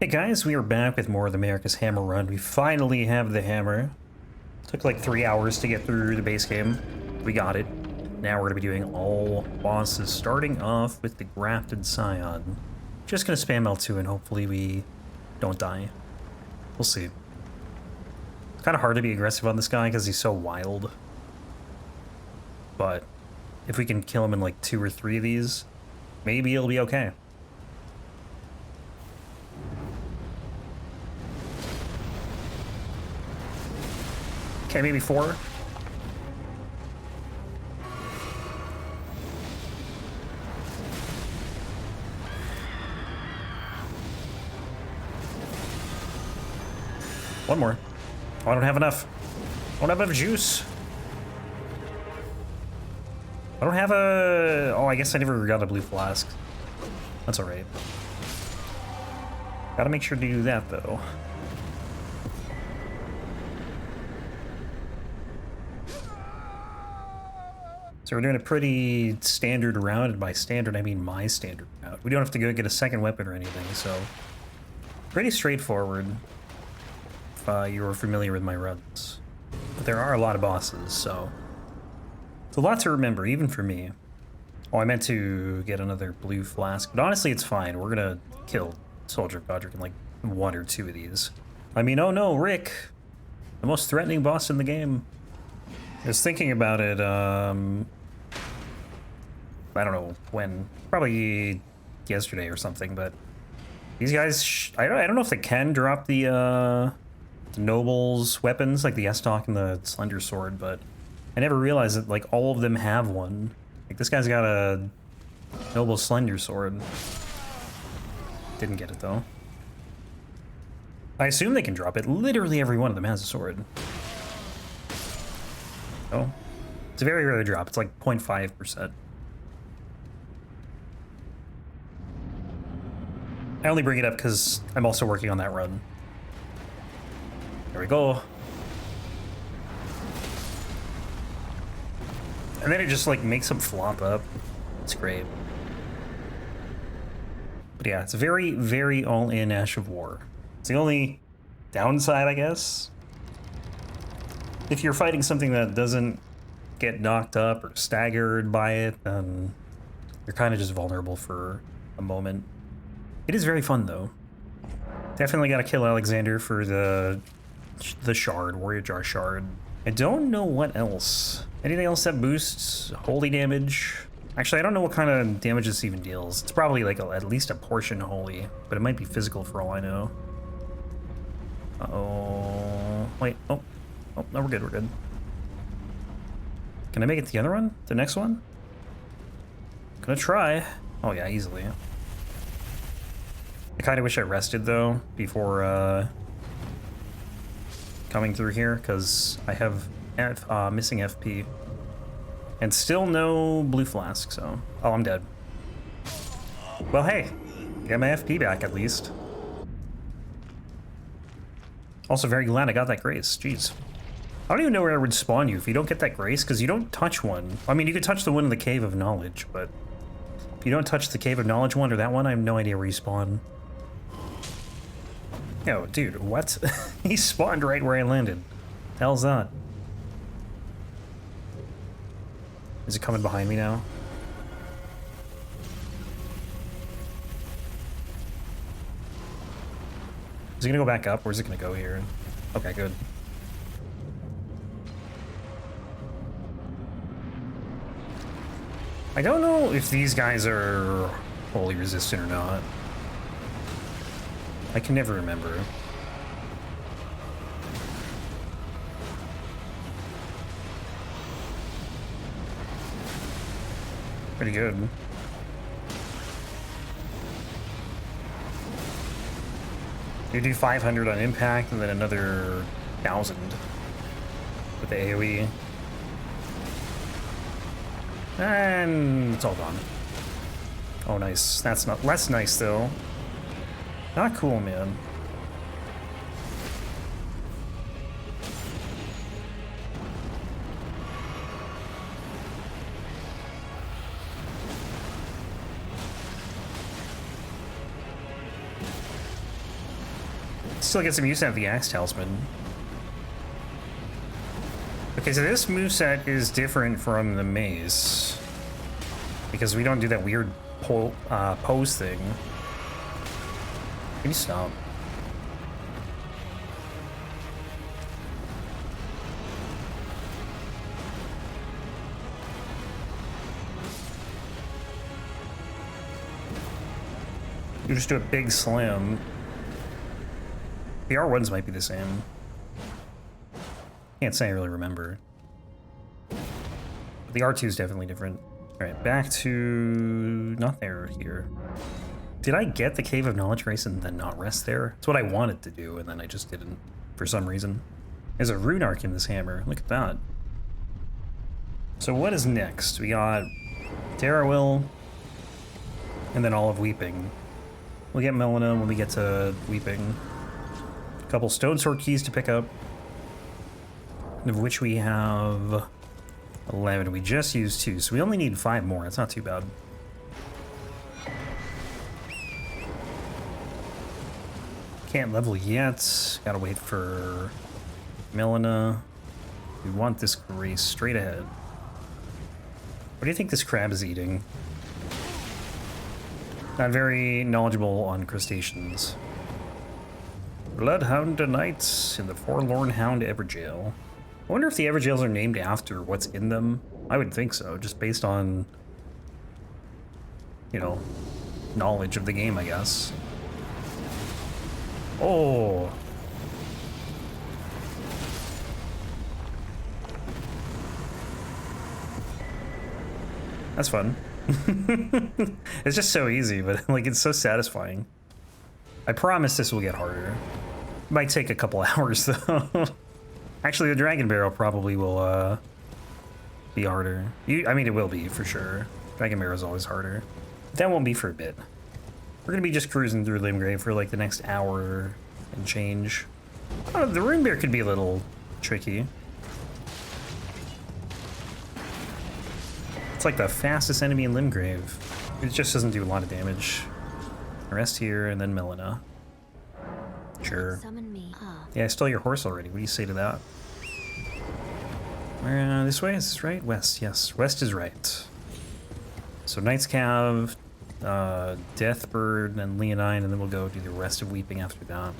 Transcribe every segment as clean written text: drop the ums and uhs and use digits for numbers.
Hey guys, we are back with more of the Marika's Hammer run. We finally have the hammer. Took like 3 hours to get through the base game. We got it. Now we're going to be doing all bosses, starting off with the Grafted Scion. Just going to spam L2 and hopefully we don't die. We'll see. It's kind of hard to be aggressive on this guy because he's so wild. But if we can kill him in like 2 or 3 of these, maybe it'll be okay. Okay, maybe 4. One more. Oh, I don't have enough. I don't have enough juice. I don't have a... Oh, I guess I never got a blue flask. That's alright. Gotta make sure to do that, though. So we're doing a pretty standard round, and by standard I mean my standard round. We don't have to go get a second weapon or anything, so pretty straightforward if you were familiar with my runs. But there are a lot of bosses, so it's a lot to remember, even for me. Oh, I meant to get another blue flask, but honestly it's fine. We're gonna kill Soldier of Godrick in like 1 or 2 of these. I mean, oh no, Rick! The most threatening boss in the game. I was thinking about it, I don't know when, probably yesterday or something, but these guys, I don't know if they can drop the nobles weapons, like the Estoc and the Slender Sword, but I never realized that like all of them have one. Like this guy's got a noble Slender Sword. Didn't get it though. I assume they can drop it. Literally every one of them has a sword. Oh, it's a very rare drop. It's like 0.5%. I only bring it up because I'm also working on that run. There we go. And then it just like makes them flop up. It's great. But yeah, it's very, very all-in Ash of War. It's the only downside, I guess. If you're fighting something that doesn't get knocked up or staggered by it, then you're kind of just vulnerable for a moment. It is very fun, though. Definitely gotta kill Alexander for the shard, Warrior Jar shard. I don't know what else. Anything else that boosts holy damage? Actually, I don't know what kind of damage this even deals. It's probably like at least a portion holy, but it might be physical for all I know. Uh-oh. Wait, oh. Oh, no, we're good, we're good. Can I make it to the other one? The next one? Gonna try. Oh yeah, easily. I kind of wish I rested, though, before coming through here, because I have missing FP. And still no blue flask, so... Oh, I'm dead. Well, hey. Get my FP back, at least. Also, very glad I got that grace. Jeez. I don't even know where I would spawn you if you don't get that grace, because you don't touch one. I mean, you could touch the one in the Cave of Knowledge, but... if you don't touch the Cave of Knowledge one or that one, I have no idea where you spawn. Yo, dude, what? He spawned right where I landed. The hell's that? Is it coming behind me now? Is it gonna go back up, or is it gonna go here? Okay, good. I don't know if these guys are wholly resistant or not. I can never remember. Pretty good. You do 500 on impact and then another 1,000 with the AoE. And it's all gone. Oh, nice. That's not less nice, though. Not cool, man. Still get some use out of the Axe Talisman. Okay, so this moveset is different from the mace. Because we don't do that weird pose thing. Can you stop? You just do a big slam. The R1s might be the same. Can't say I really remember. But the R2 is definitely different. Alright, back to... not there, here. Did I get the Cave of Knowledge Race and then not rest there? It's what I wanted to do, and then I just didn't, for some reason. There's a rune arc in this hammer. Look at that. So what is next? We got Darriwil, and then all of Weeping. We'll get Melina when we get to Weeping. A couple Stone Sword keys to pick up, of which we have 11. We just used 2, so we only need 5 more. It's not too bad. Can't level yet. Gotta wait for Melina. We want this grace straight ahead. What do you think this crab is eating? Not very knowledgeable on crustaceans. Bloodhound Knights in the Forlorn Hound Evergaol. I wonder if the Evergaols are named after what's in them. I would think so, just based on, you know, knowledge of the game, I guess. Oh. That's fun. It's just so easy, but like it's so satisfying. I promise this will get harder. Might take a couple hours though. Actually, the Dragon Barrel probably will be harder. I mean, it will be for sure. Dragon Barrel is always harder. That won't be for a bit. We're gonna be just cruising through Limgrave for like the next hour and change. Oh, the Runebear could be a little tricky. It's like the fastest enemy in Limgrave. It just doesn't do a lot of damage. Rest here and then Melina. Sure. Summon me. Yeah, I stole your horse already. What do you say to that? This way? Is this right? West, yes. West is right. So Knight's Cav, Deathbird, and Leonine, and then we'll go do the rest of Weeping after that.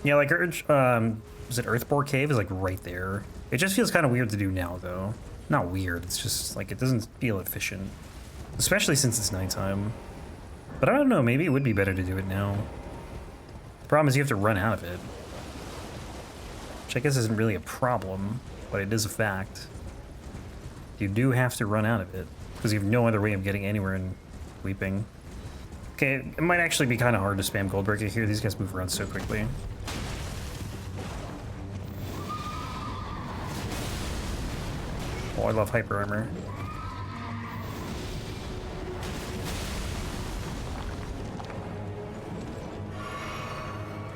Yeah, like, is it Earthbore Cave is like right there. It just feels kind of weird to do now, though. Not weird, it's just like it doesn't feel efficient. Especially since it's nighttime. But I don't know, maybe it would be better to do it now. The problem is you have to run out of it. Which I guess isn't really a problem, but it is a fact. You do have to run out of it, because you have no other way of getting anywhere in Weeping. Okay, it might actually be kind of hard to spam Goldbreaker here. These guys move around so quickly. Oh, I love hyper armor.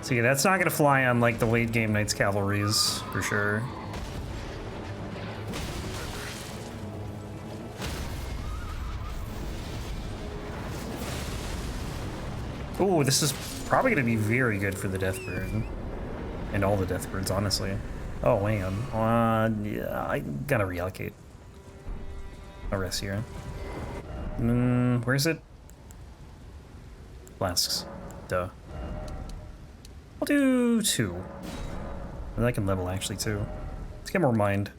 So yeah, that's not gonna fly on like the late game Knights Cavalries for sure. Ooh, this is probably gonna be very good for the Deathbird. And all the Deathbirds, honestly. Oh, hang on. Yeah, I gotta reallocate. I'll rest here. Where is it? Flasks. Duh. I'll do 2. And I can level actually too. Let's get more mind.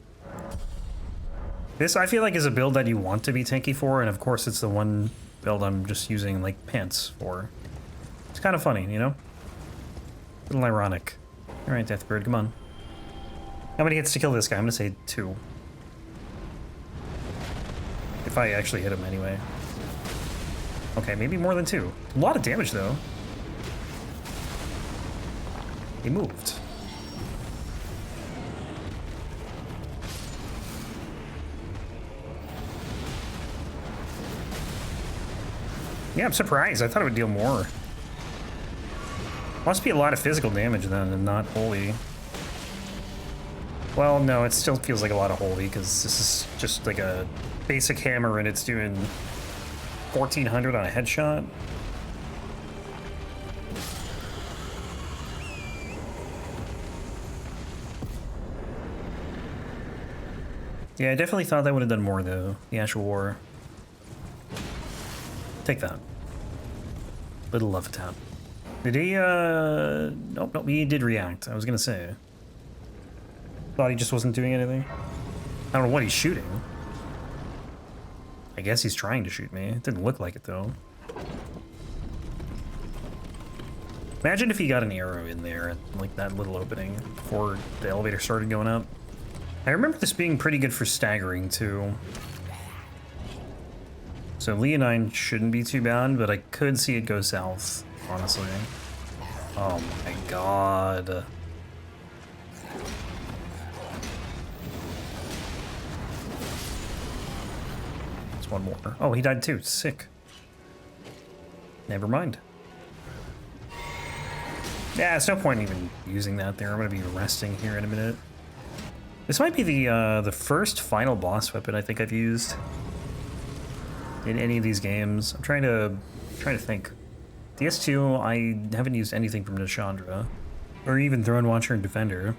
This I feel like is a build that you want to be tanky for, and of course it's the one build I'm just using like pants for. It's kind of funny, you know? A little ironic. Alright, Deathbird, come on. How many hits to kill this guy? I'm gonna say 2. If I actually hit him anyway. Okay, maybe more than 2. A lot of damage though. He moved. Yeah, I'm surprised. I thought it would deal more. Must be a lot of physical damage then, and not holy. Well, no, it still feels like a lot of holy, because this is just like a basic hammer, and it's doing 1400 on a headshot. Yeah, I definitely thought that would have done more, though. The actual war. Take that. Little love tap. Did he, Nope, he did react. I was gonna say. Thought he just wasn't doing anything. I don't know what he's shooting. I guess he's trying to shoot me. It didn't look like it, though. Imagine if he got an arrow in there at, like, that little opening before the elevator started going up. I remember this being pretty good for staggering, too. So Leonine shouldn't be too bad, but I could see it go south, honestly. Oh my god. There's one more. Oh, he died too. Sick. Never mind. Yeah, there's no point even using that there. I'm gonna be resting here in a minute. This might be the first final boss weapon I think I've used in any of these games. I'm trying to think. DS2, I haven't used anything from Nishandra, or even Throne Watcher and Defender.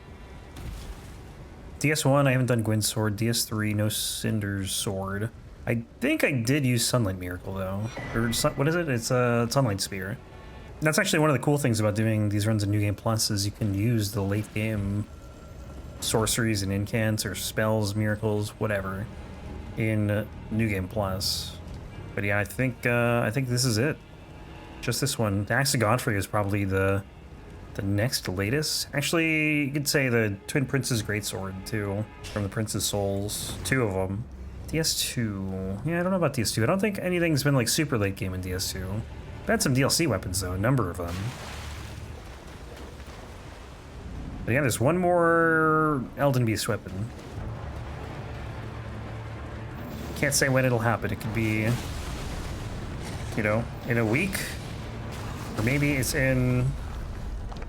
DS1, I haven't done Gwyn's Sword. DS3, no Cinder's Sword. I think I did use Sunlight Miracle though, or what is it? It's a Sunlight Spear. That's actually one of the cool things about doing these runs in New Game Plus is you can use the late game sorceries and incants or spells, miracles, whatever, in New Game Plus. But yeah, I think this is it. Just this one. The Axe of Godfrey is probably the next latest. Actually, you could say the Twin Prince's Greatsword too, from the Prince's Souls. 2 of them. DS2. Yeah, I don't know about DS2. I don't think anything's been like super late game in DS2. I've had some DLC weapons though, a number of them. But yeah, there's one more Elden Beast weapon. Can't say when it'll happen. It could be, you know, in a week, or maybe it's in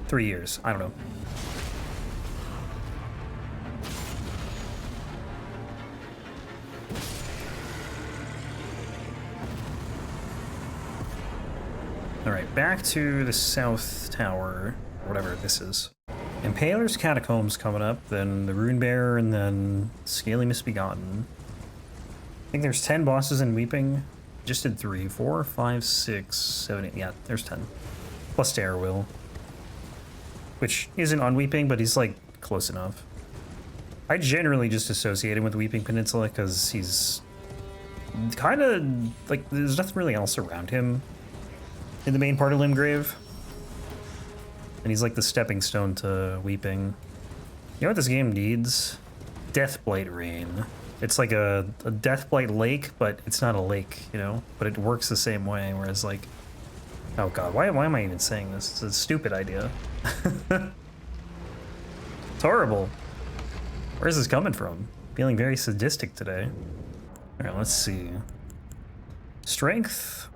3 years. I don't know. Alright, back to the South Tower, whatever this is. Impaler's Catacombs coming up, then the Runebear, and then Scaly Misbegotten. I think there's 10 bosses in Weeping. Just did 3, 4, 5, 6, 7, 8. Yeah, there's 10. Plus Darriwil. Which isn't on Weeping, but he's like close enough. I generally just associate him with Weeping Peninsula because he's kind of like, there's nothing really else around him in the main part of Limgrave. And he's like the stepping stone to Weeping. You know what this game needs? Deathblight Rain. It's like a Deathblight lake, but it's not a lake, you know? But it works the same way, whereas like... Oh god, why am I even saying this? It's a stupid idea. It's horrible. Where's this coming from? Feeling very sadistic today. Alright, let's see. Strength.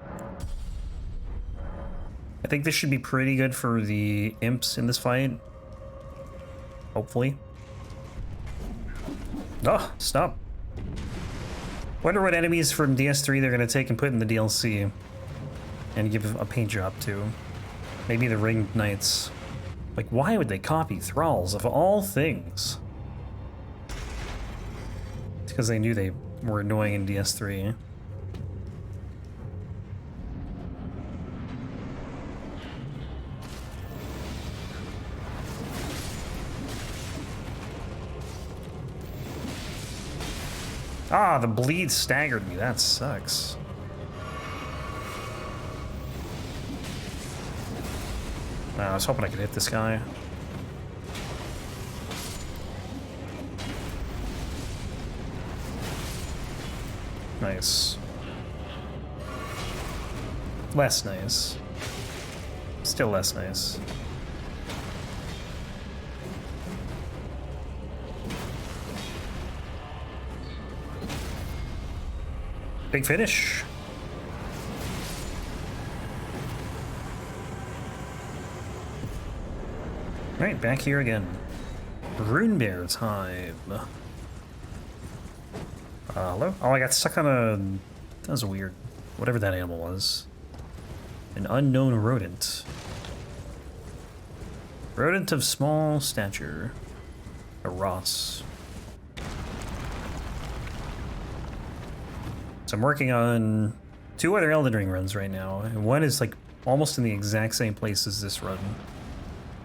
I think this should be pretty good for the imps in this fight. Hopefully. Oh, stop. Wonder what enemies from DS3 they're gonna take and put in the DLC. And give a paint job to. Maybe the Ringed Knights. Like, why would they copy Thralls of all things? It's because they knew they were annoying in DS3. Ah, the bleed staggered me. That sucks. I was hoping I could hit this guy. Nice. Less nice. Still less nice. Big finish. Right, back here again. Runebear time. Hello? Oh, I got stuck on a... That was weird. Whatever that animal was. An unknown rodent. Rodent of small stature. A Ross. So I'm working on 2 other Elden Ring runs right now, and one is like almost in the exact same place as this run.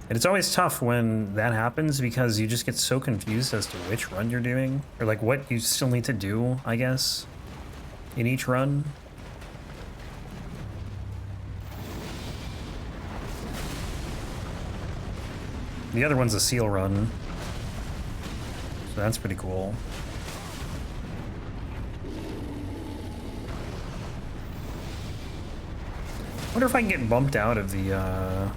And it's always tough when that happens because you just get so confused as to which run you're doing, or like what you still need to do, I guess, in each run. The other one's a seal run, so that's pretty cool. I wonder if I can get bumped out of the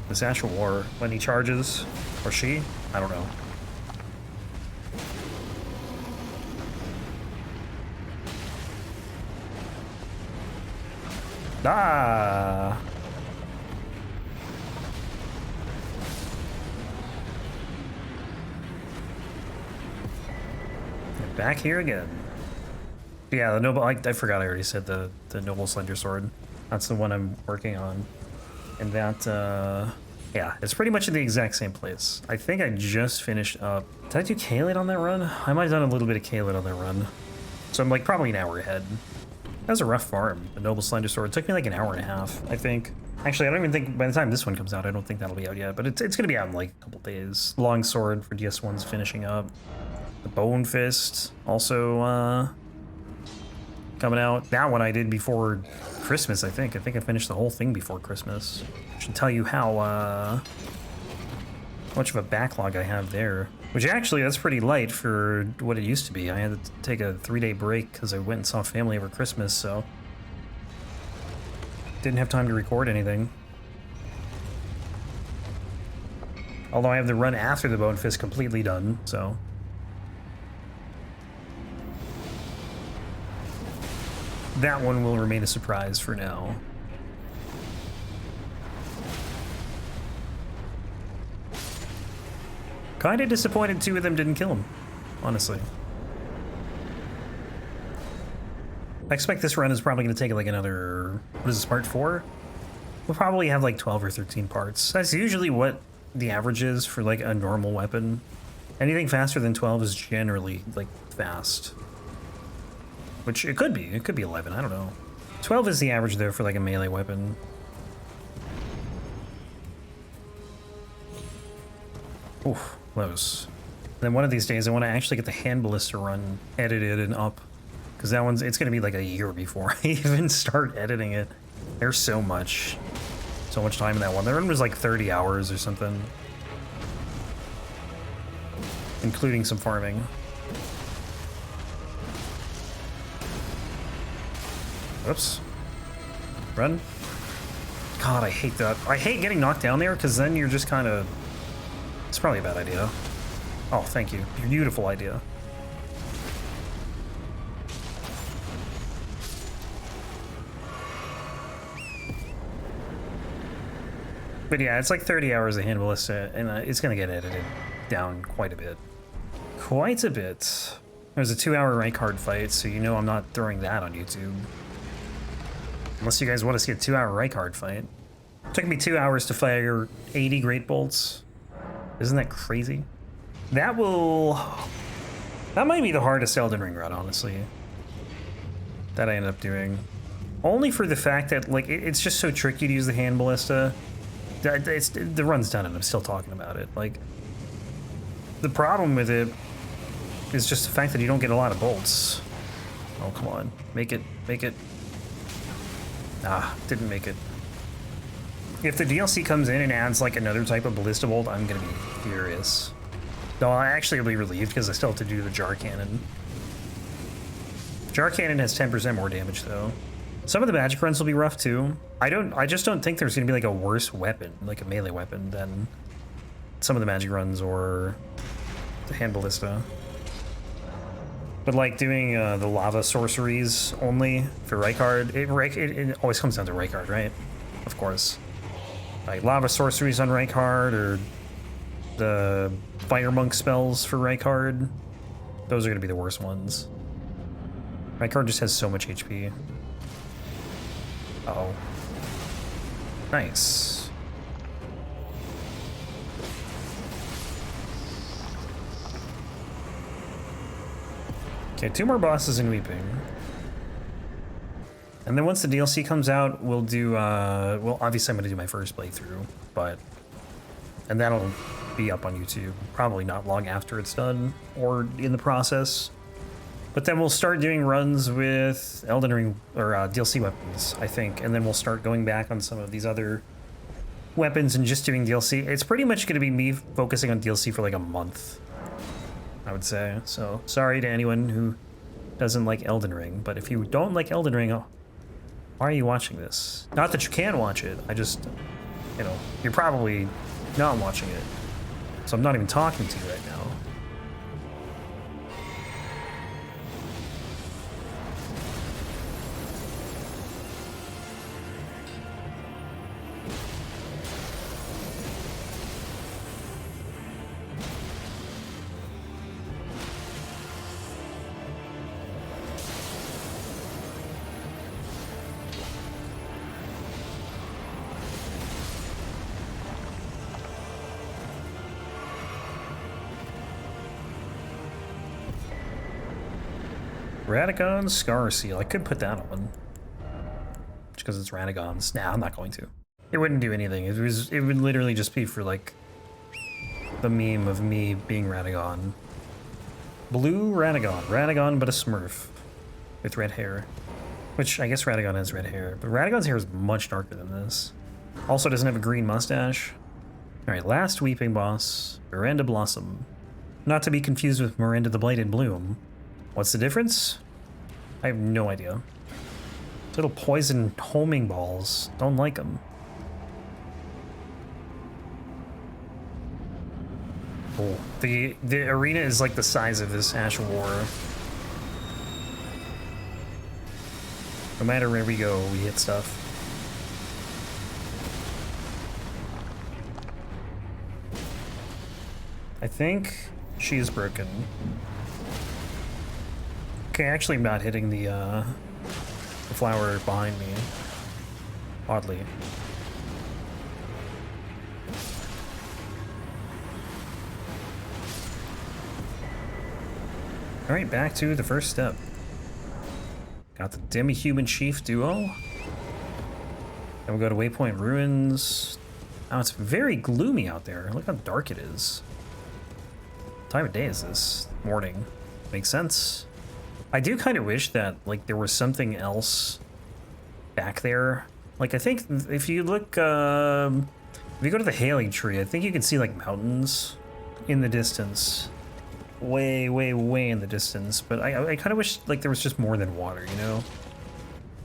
this Ash of War when he charges, or she? I don't know. Ah! Back here again. Yeah, the noble. I forgot I already said the noble slender sword. That's the one I'm working on, and that yeah, it's pretty much in the exact same place. I think I just finished up. Did I do Kaelid on that run? I might have done a little bit of Kaelid on that run, so I'm like probably an hour ahead. That was a rough farm. The noble slender sword. It took me like an hour and a half, I think. Actually, I don't even think by the time this one comes out, I don't think that'll be out yet. But it's gonna be out in like a couple days. Long sword for DS1's finishing up. The Bone Fist also coming out. That one I did before Christmas, I think. I finished the whole thing before Christmas. Should tell you how much of a backlog I have there. Which actually, that's pretty light for what it used to be. I had to take a 3-day break because I went and saw family over Christmas, so didn't have time to record anything. Although I have the run after the Bone Fist completely done, so. That one will remain a surprise for now. Kinda disappointed 2 of them didn't kill him, honestly. I expect this run is probably going to take like another, what is this, part 4? We'll probably have like 12 or 13 parts. That's usually what the average is for like a normal weapon. Anything faster than 12 is generally like fast. Which it could be 11, I don't know. 12 is the average there for like a melee weapon. Oof, close. And then one of these days I want to actually get the hand ballista run edited and up. Because that one's, it's going to be like a year before I even start editing it. There's so much time in that one. That run was like 30 hours or something. Including some farming. Oops. Run. God, I hate that. I hate getting knocked down there, because then you're just kind of... It's probably a bad idea. Oh, thank you. Beautiful idea. But yeah, it's like 30 hours of hand ballista, and it's going to get edited down quite a bit. Quite a bit. There's a 2-hour rank card fight, so you know I'm not throwing that on YouTube. Unless you guys want to see a 2-hour Rykard fight. It took me 2 hours to fire 80 Great Bolts. Isn't that crazy? That might be the hardest Elden Ring run, honestly. That I ended up doing. Only for the fact that, like, it's just so tricky to use the hand ballista. The run's done and I'm still talking about it. Like, the problem with it is just the fact that you don't get a lot of bolts. Oh, come on. Make it. Ah, didn't make it. If the DLC comes in and adds like another type of ballista bolt, I'm gonna be furious. Though I actually will be relieved because I still have to do the jar cannon. Jar cannon has 10% more damage though. Some of the magic runs will be rough too. I just don't think there's gonna be like a worse weapon, like a melee weapon, than some of the magic runs or the hand ballista. But like doing the lava sorceries only for Rykard, it always comes down to Rykard, right? Of course. Like lava sorceries on Rykard, or the fire monk spells for Rykard, those are gonna be the worst ones. Rykard just has so much HP. Uh-oh. Nice. Okay, 2 more bosses in Weeping. And then once the DLC comes out, we'll do, well, obviously I'm going to do my first playthrough, but, and that'll be up on YouTube, probably not long after it's done, or in the process. But then we'll start doing runs with Elden Ring, or DLC weapons, I think, and then we'll start going back on some of these other weapons and just doing DLC. It's pretty much going to be me focusing on DLC for like a month, I would say. So, sorry to anyone who doesn't like Elden Ring, but if you don't like Elden Ring, why are you watching this? Not that you can watch it, I just, you know, you're probably not watching it. So I'm not even talking to you right now. Radagon Scar Seal. I could put that on. Just because it's Radagons. Nah, I'm not going to. It wouldn't do anything. It would literally just be for like the meme of me being Radagon. Blue Radagon. Radagon but a Smurf. With red hair. Which I guess Radagon has red hair. But Radagon's hair is much darker than this. Also doesn't have a green mustache. Alright, last Weeping Boss. Miranda Blossom. Not to be confused with Miranda the Blighted Bloom. What's the difference? I have no idea. Little poison homing balls. Don't like them. Oh, the arena is like the size of this Ash of War. No matter where we go, we hit stuff. I think she is broken. Okay, actually I'm not hitting the flower behind me. Oddly. Alright, back to the first step. Got the Demi-Human Chief duo. Then we'll go to Waypoint Ruins. Now it's very gloomy out there. Look how dark it is. What time of day is this? Morning. Makes sense. I do kind of wish that, like, there was something else back there. Like, I think if you look, if you go to the Erdtree, I think you can see, like, mountains in the distance. Way, way, way in the distance. But I kind of wish, like, there was just more than water, you know?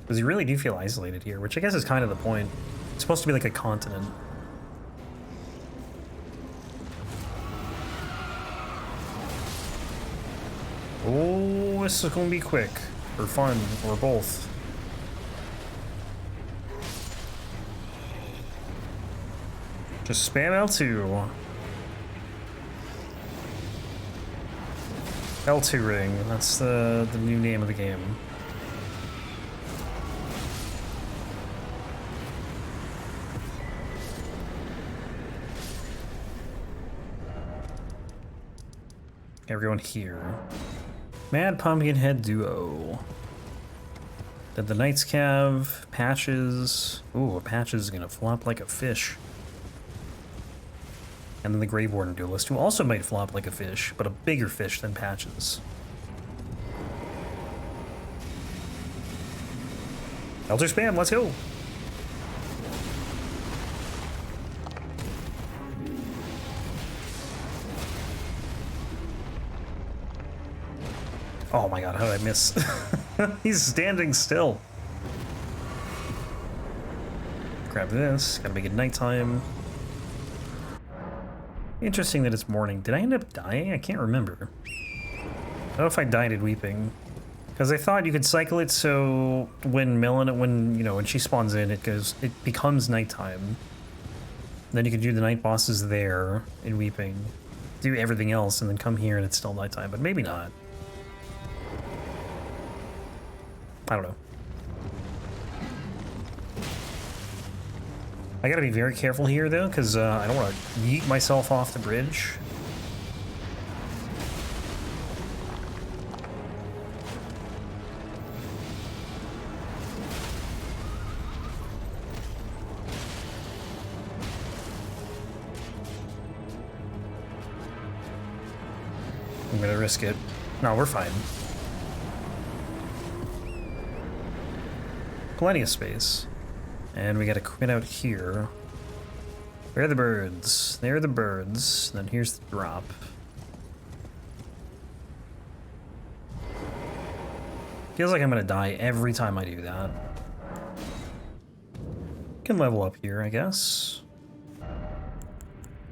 Because you really do feel isolated here, which I guess is kind of the point. It's supposed to be like a continent. Oh, this is gonna be quick, or fun, or both. Just spam L2. L2 ring, that's the new name of the game. Everyone here. Mad Pumpkinhead Duo. Then the Knight's Cav, Patches. Ooh, Patches is gonna flop like a fish. And then the Grave Warden Duelist, who also might flop like a fish, but a bigger fish than Patches. Elder Spam, let's go! Oh my god, how did I miss? He's standing still. Grab this, gotta make it nighttime. Interesting that it's morning. Did I end up dying? I can't remember. I don't know if I died at Weeping. Because I thought you could cycle it so when when she spawns in, it becomes nighttime. Then you could do the night bosses there in Weeping. Do everything else and then come here and it's still nighttime, but maybe not. I don't know. I gotta be very careful here though, because I don't want to yeet myself off the bridge. I'm gonna risk it. No, we're fine. Plenty of space. And we gotta quit out here. Where are the birds? There are the birds. Then here's the drop. Feels like I'm gonna die every time I do that. Can level up here, I guess.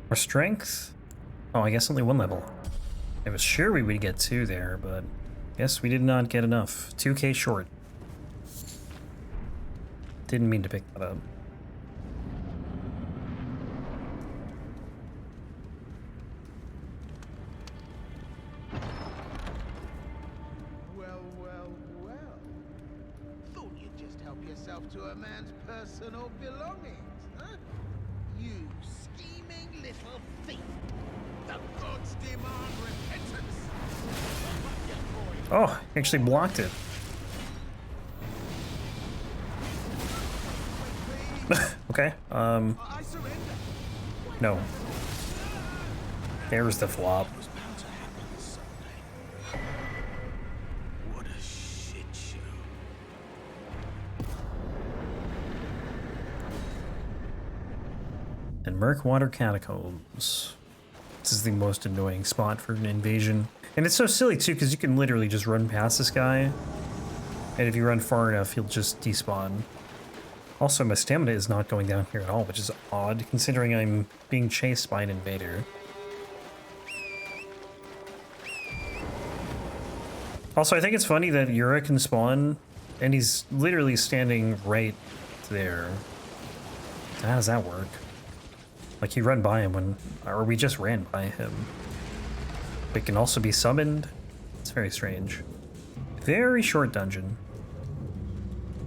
Our strength? Oh, I guess only one level. I was sure we would get 2 there, but guess we did not get enough. 2k short. Didn't mean to pick that up. Well. Thought you'd just help yourself to a man's personal belongings, huh? You scheming little thief. The gods demand repentance. Oh, actually blocked it. Okay, I surrender. no. There's the flop. Was bound to happen someday. What a shit show. And Murkwater Catacombs. This is the most annoying spot for an invasion. And it's so silly too, because you can literally just run past this guy. And if you run far enough, he'll just despawn. Also, my stamina is not going down here at all, which is odd, considering I'm being chased by an invader. Also, I think it's funny that Yura can spawn, and he's literally standing right there. So how does that work? Like, you run by him when... Or we just ran by him. But it can also be summoned. It's very strange. Very short dungeon.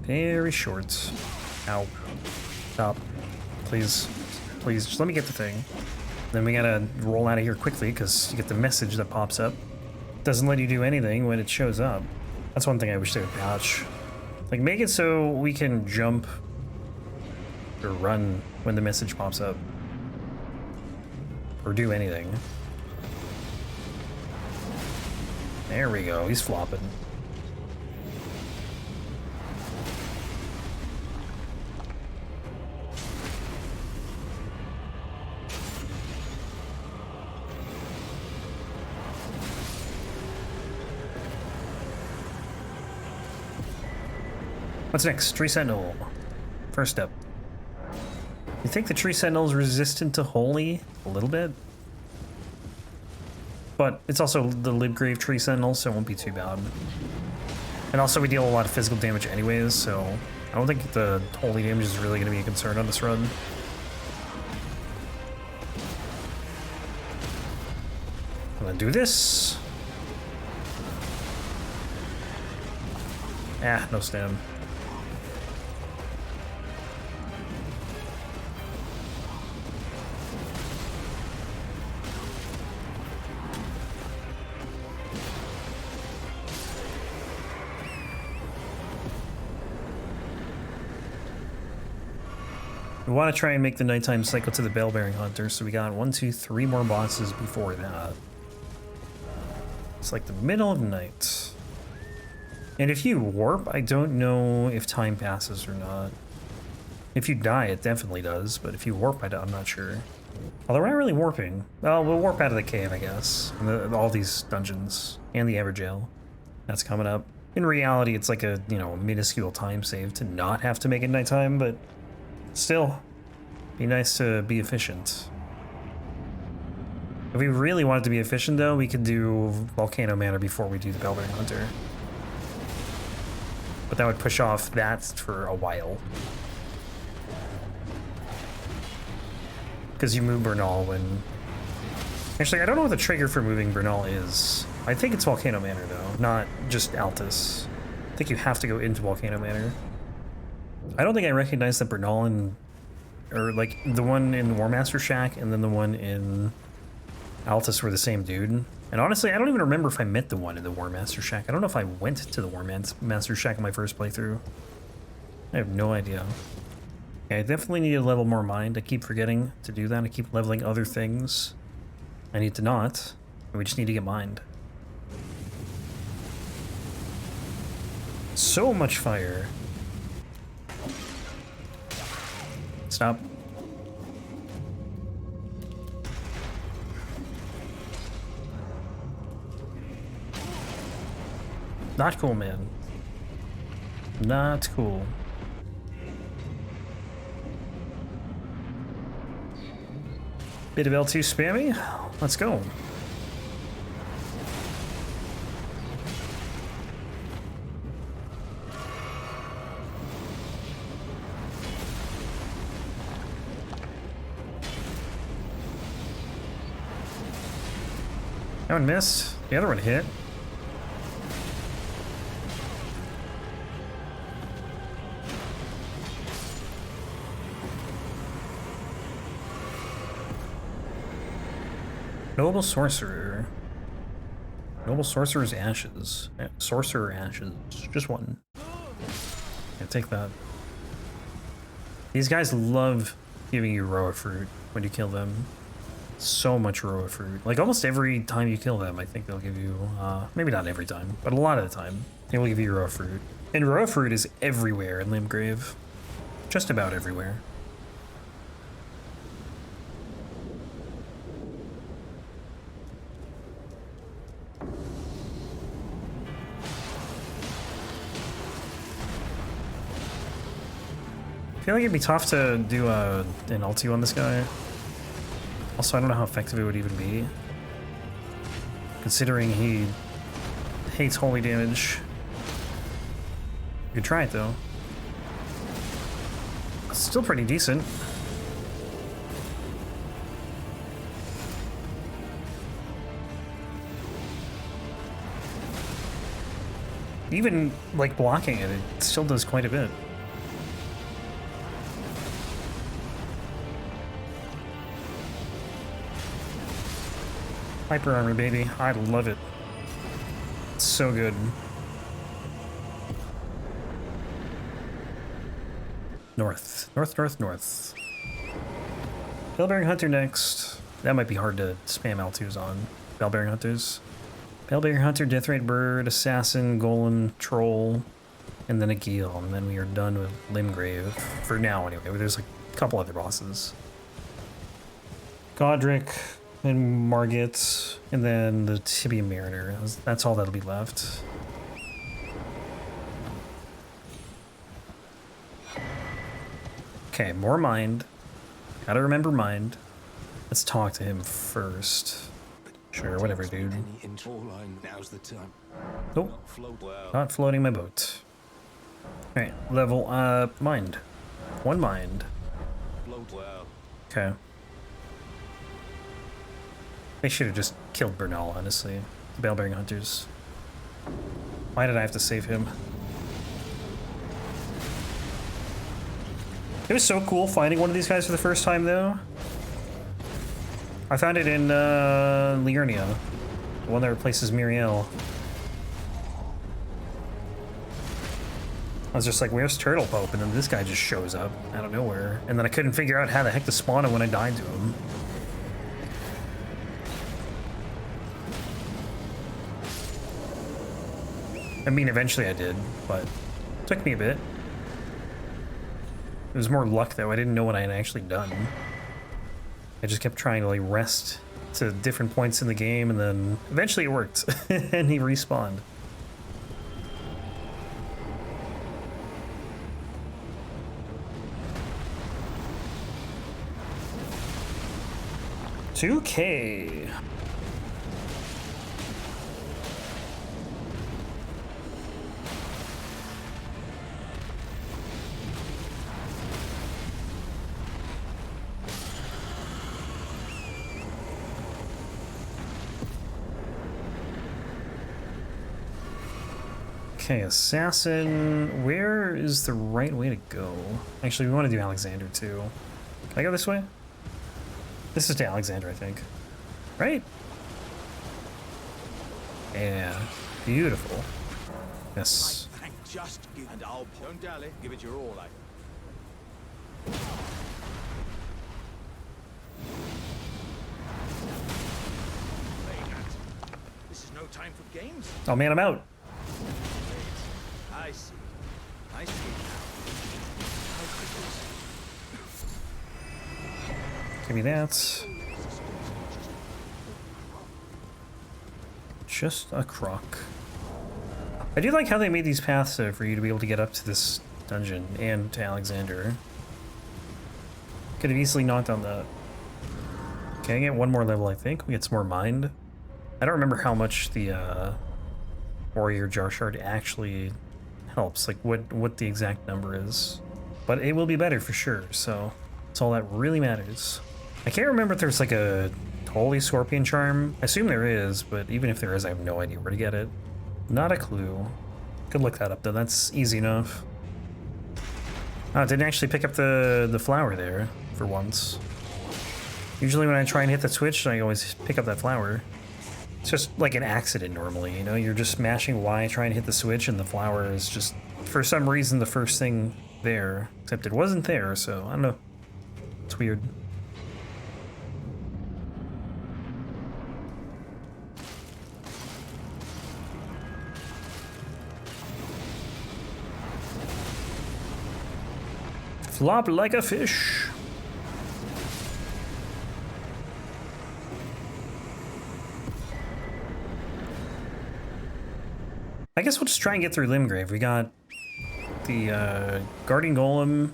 Very short. Ow. Stop. Please. Please, just let me get the thing. Then we gotta roll out of here quickly, because you get the message that pops up. Doesn't let you do anything when it shows up. That's one thing I wish they would patch. Like, make it so we can jump or run when the message pops up. Or do anything. There we go, he's flopping. What's next? Tree Sentinel. First step. You think the Tree Sentinel is resistant to Holy? A little bit? But it's also the Libgrave Tree Sentinel, so it won't be too bad. And also we deal a lot of physical damage anyways, so I don't think the Holy damage is really going to be a concern on this run. I'm going to do this. Ah, no stam. We want to try and make the nighttime cycle to the Bell-Bearing Hunter, so we got 1, 2, 3 more bosses before that. It's like the middle of night. And if you warp, I don't know if time passes or not. If you die, it definitely does, but if you warp, I'm not sure. Although we're not really warping. Well, we'll warp out of the cave, I guess. And all these dungeons. And the Evergaol. That's coming up. In reality, it's like a, you know, minuscule time save to not have to make it nighttime, but still, be nice to be efficient. If we really wanted to be efficient, though, we could do Volcano Manor before we do the Bell-Bearing Hunter. But that would push off that for a while. Because you move Bernal when... Actually, I don't know what the trigger for moving Bernal is. I think it's Volcano Manor, though, not just Altus. I think you have to go into Volcano Manor. I don't think I recognize that Bernal and... Or, like, the one in War Master Shack and then the one in Altus were the same dude. And honestly, I don't even remember if I met the one in the War Master Shack. I don't know if I went to the War Master Shack in my first playthrough. I have no idea. Yeah, I definitely need to level more mind. I keep forgetting to do that. I keep leveling other things. I need to not. We just need to get mind. So much fire. Stop. Not cool, man. Not cool. Bit of L2 spammy. Let's go. That one missed. The other one hit. Noble Sorcerer. Noble Sorcerer's Ashes. Sorcerer Ashes. Just one. Yeah, take that. These guys love giving you Roa Fruit when you kill them. So much Roa Fruit. Like almost every time you kill them, I think they'll give you, maybe not every time, but a lot of the time, they will give you Roa Fruit. And Roa Fruit is everywhere in Limgrave. Just about everywhere. I feel like it'd be tough to do an ulti on this guy. Also, I don't know how effective it would even be, considering he hates holy damage. You could try it though. It's still pretty decent. Even like blocking it, it still does quite a bit. Hyper armor, baby. I love it. It's so good. North. North, north, north. Bellbearing Hunter next. That might be hard to spam L2s on. Bellbearing Hunters. Bellbearing Hunter, Deathrite Bird, Assassin, Golem, Troll, and then a Geel. And then we are done with Limgrave. For now, anyway. There's like a couple other bosses. Godrick. And Margit, and then the Tibia Mariner. That's all that'll be left. Okay, more mind. Gotta remember mind. Let's talk to him first. Sure, whatever, dude. Nope. Not floating my boat. Alright, level up mind. One mind. Okay. They should have just killed Bernal, honestly. The Bellbearing Hunters. Why did I have to save him? It was so cool finding one of these guys for the first time, though. I found it in Liurnia, the one that replaces Miriel. I was just like, where's Turtle Pope? And then this guy just shows up out of nowhere. And then I couldn't figure out how the heck to spawn him when I died to him. I mean, eventually I did, but it took me a bit. It was more luck, though. I didn't know what I had actually done. I just kept trying to, like, rest to different points in the game, and then eventually it worked, and he respawned. $2K. Okay, Assassin, where is the right way to go? Actually, we want to do Alexander too. Can I go this way? This is to Alexander, I think. Right? Yeah, beautiful. Yes. Just give and I'll don't dally, give it your all, This is no time for games. Oh man, I'm out. I see. I see it now. How could this? Give me that. Just a croc. I do like how they made these paths though, for you to be able to get up to this dungeon and to Alexander. Could have easily knocked on that. Okay, I get one more level, I think. We get some more mind. I don't remember how much the warrior jar shard actually helps, like what the exact number is. But it will be better for sure, so that's all that really matters. I can't remember if there's like a holy scorpion charm. I assume there is, but even if there is, I have no idea where to get it. Not a clue. Could look that up though, that's easy enough. Oh, it didn't actually pick up the flower there for once. Usually when I try and hit the switch, I always pick up that flower. It's just like an accident normally, you know? You're just mashing Y, trying to hit the switch, and the flower is just, for some reason, the first thing there. Except it wasn't there, so I don't know. It's weird. Flop like a fish. I guess we'll just try and get through Limgrave. We got the Guardian Golem,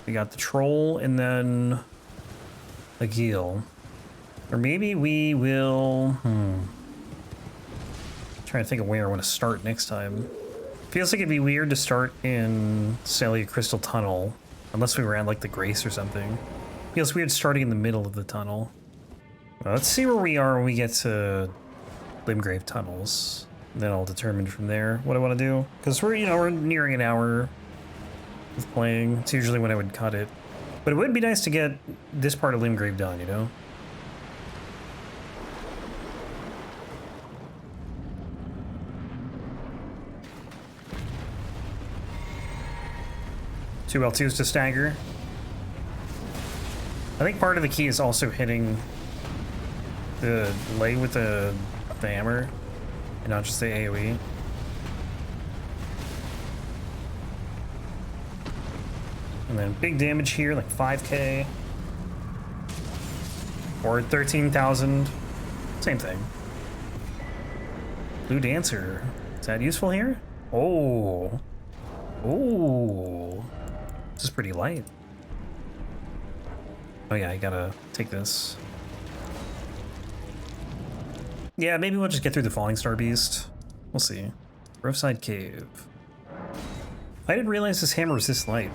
we got the Troll, and then a Geel. Or maybe we will... Trying to think of where I want to start next time. Feels like it'd be weird to start in Scaly Crystal Tunnel, unless we were at like the Grace or something. Feels weird starting in the middle of the tunnel. Well, let's see where we are when we get to Limgrave Tunnels. Then I'll determine from there what I want to do. Because we're nearing an hour of playing. It's usually when I would cut it. But it would be nice to get this part of Limgrave done, you know? Two L2s to stagger. I think part of the key is also hitting the leg with the hammer. And not just the AoE. And then big damage here, like 5k. Or 13,000. Same thing. Blue Dancer. Is that useful here? Oh. Oh. This is pretty light. Oh yeah, I gotta take this. Yeah, maybe we'll just get through the Falling Star Beast. We'll see. Roadside Cave. I didn't realize this hammer was this light.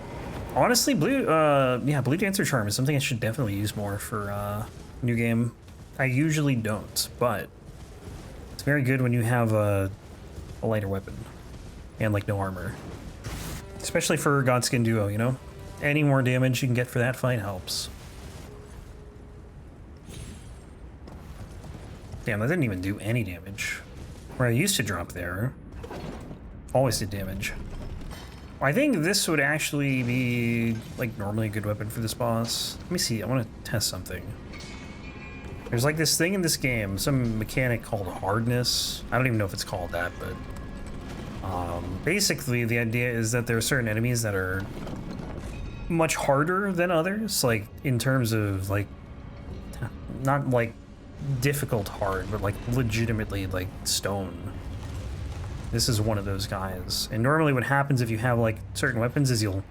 Honestly, Blue Dancer Charm is something I should definitely use more for new game. I usually don't, but it's very good when you have a lighter weapon and like no armor. Especially for Godskin Duo, you know? Any more damage you can get for that fight helps. Damn, that didn't even do any damage. Where I used to drop there, always did damage. I think this would actually be, like, normally a good weapon for this boss. Let me see, I want to test something. There's like this thing in this game, some mechanic called hardness. I don't even know if it's called that, but... basically, the idea is that there are certain enemies that are much harder than others, like, in terms of, like, not, like, difficult hard, but like legitimately like stone. This is one of those guys. And normally what happens if you have like certain weapons is you'll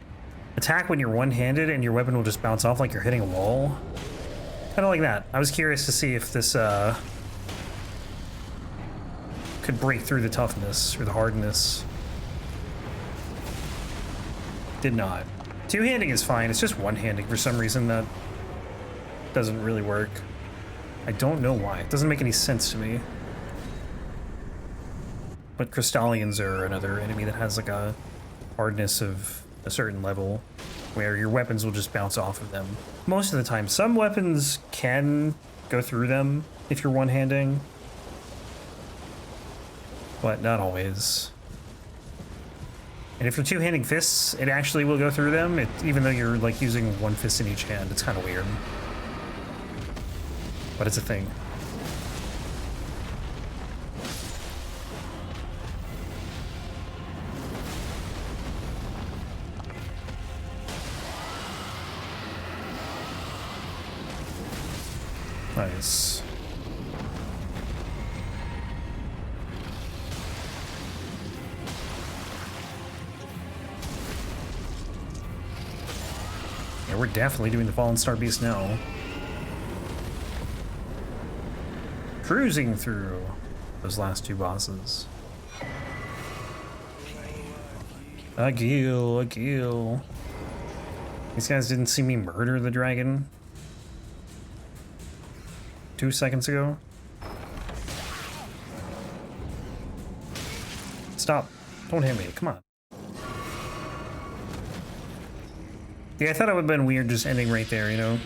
attack when you're one-handed and your weapon will just bounce off like you're hitting a wall. Kind of like that. I was curious to see if this could break through the toughness or the hardness. Did not. Two-handing is fine, it's just one-handing for some reason that doesn't really work. I don't know why. It doesn't make any sense to me. But Crystallians are another enemy that has like a hardness of a certain level where your weapons will just bounce off of them. Most of the time. Some weapons can go through them if you're one-handing, but not always. And if you're two-handing fists, it actually will go through them, even though you're like using one fist in each hand. It's kind of weird. But it's a thing. Nice. Yeah, we're definitely doing the Fallen Star Beast now. Cruising through those last two bosses. A gill. These guys didn't see me murder the dragon 2 seconds ago. Stop. Don't hit me. Come on. Yeah, I thought it would have been weird just ending right there, you know?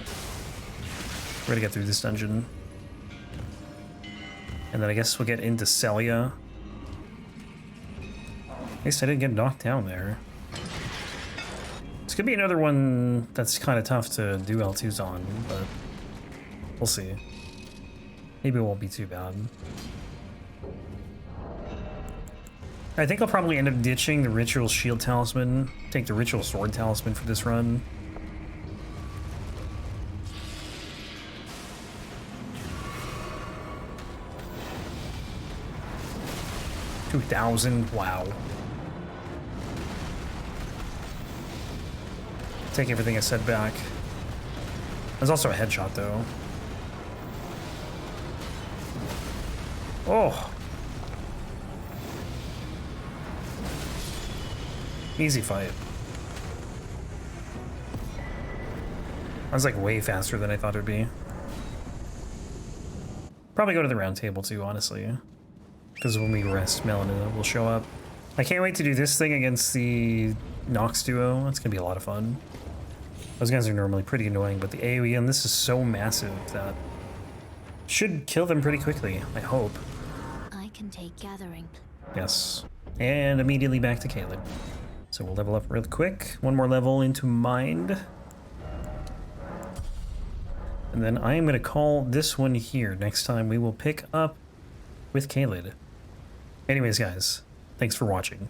We're gonna get through this dungeon. And then I guess we'll get into Celia. At least I didn't get knocked down there. This could be another one that's kind of tough to do L2s on, but we'll see. Maybe it won't be too bad. I think I'll probably end up ditching the Ritual Shield Talisman, take the Ritual Sword Talisman for this run. $2,000, wow. Take everything I said back. There's also a headshot though. Oh! Easy fight. That was like way faster than I thought it would be. Probably go to the round table too, honestly. Because when we rest, Melanina will show up. I can't wait to do this thing against the Nox duo. That's gonna be a lot of fun. Those guys are normally pretty annoying, but the AoE on this is so massive that should kill them pretty quickly, I hope. I can take gathering. Yes. And immediately back to Caelid. So we'll level up real quick. One more level into Mind. And then I am going to call this one here. Next time we will pick up with Caelid. Anyways, guys, thanks for watching.